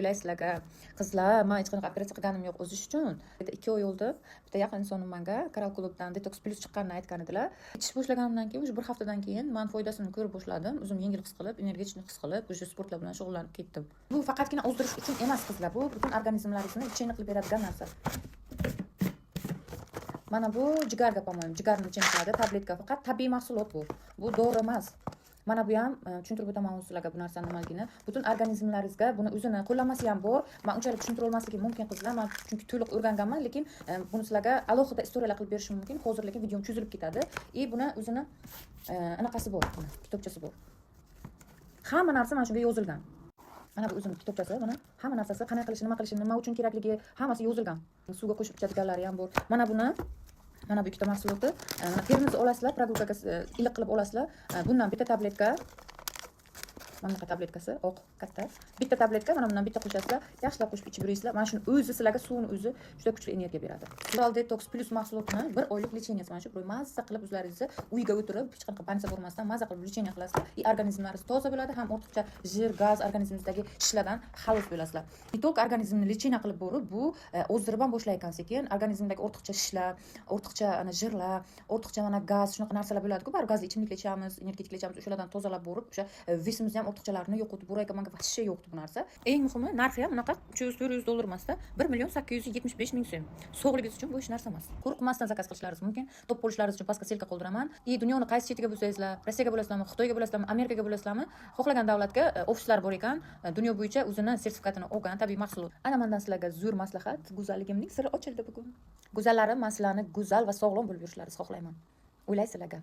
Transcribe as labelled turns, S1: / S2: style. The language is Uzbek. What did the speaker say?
S1: o'ylaysizlarga qizlar man hech qanaqa operatsiya qilganim yo'q o'zish uchun. 2 oy bo'ldi. Bitta yaqin insonim menga Coral klubdan detox plus chiqqanini aytgan edilar. Ichish boshlaganimdan keyin o'sha bir haftadan keyin men foydasini ko'rib boshladim. O'zim yengil his qilib, energetik his qilib, o'sha sportlar bilan shug'ullanib ketdim. Bu faqatgina ozdirish uchun emas qizlar, bu butun organizmlaringizni lecheniya qilib beradigan narsa. Mana bu jigarga, по-моему, jigarni lecheniya qiladi, tabletka, faqat tabiiy mahsulot bu. Bu dori emas. Mana bu ham tushuntirib o'taman sizlarga bu narsani nimaligini. Butun organizmlaringizga buni o'zini qo'llanmasi ham bor. Men unchalik tushuntirib olmasligim mumkin qizlar. Men chunki to'liq o'rganganman, lekin buni sizlarga alohida istoriyalar qilib berishim mumkin. Hozir lekin videom cho'zilib ketadi. Buni o'zini anaqasi bor, kitobchasi bor. Hamma narsa mana shunga yozilgan. Mana bu o'zim kitobchasi, mana hamma narsasi qanday qilish, nima qilish, nima uchun kerakligi hammasi yozilgan. Suvga qo'shib ichadiganlari ham bor. Mana buni mana bu ikkita mahsulotni termizni olasizlar, produktga iliq qilib olasizlar. Bundan bitta tabletka, mana bu tabletkasi oq, katta. Bitta tabletka, mana bundan bitta qo'shasizlar, yaxshilab qo'shib ichib yuraysizlar. Mana shuni o'zi sizlarga suvni o'zi juda kuchli energiya beradi. Coral Detox Plus mahsulotini 1 oylik lecheniyasi mana shu bir mazza qilib o'zlaringizni uyga o'tirib, hech qanaqa panika bo'lmasdan mazza qilib lecheniya qilasizlar. Organizmlaringiz toza bo'ladi, ham ortiqcha jir, gaz organizmingizdagi ishlardan xalos bo'lasizlar. Bitok organizmni lecheniya qilib borib, bu ozdirib ham boshlaykan sekin, organizmdagi ortiqcha ishlar, ortiqcha ana jirlar, ortiqcha mana gaz, shunaqa narsalar bo'ladi-ku, bari gazli ichimlik ichamiz, energetik ichamiz, o'shalardan tozalab borib, o'sha vesimizni ham ortiqchalarni yo'qotib borayotgan, menga вообще yo'qdi bu narsa. Eng muhimi, narxi ham bunaqa 300-400 dollar emasda, 1,875,000 so'm. Sog'ligingiz uchun bu hech narsa emas. Qo'rqmasdan zakaz qilishlaringiz mumkin. Top bo'lishlaringiz uchun pastga silka qoldiraman. Dunyoni qaysi chetiga bo'lsangizlar, Rossiyaga bo'lasizlarmi, Xitoyga bo'lasizlarmi, Amerikaga bo'lasizlarmi, xohlagan davlatga ofislar bor ekan, dunyo bo'yicha o'zini sertifikatini olgan tabiiy mahsulot. Ana mendan sizlarga zo'r maslahat, go'zalligimning siri ochildi bugun. Go'zallarim, men sizlarni go'zal va sog'lom bo'lib yurishlaringizni xohlayman. O'ylaysizlarga.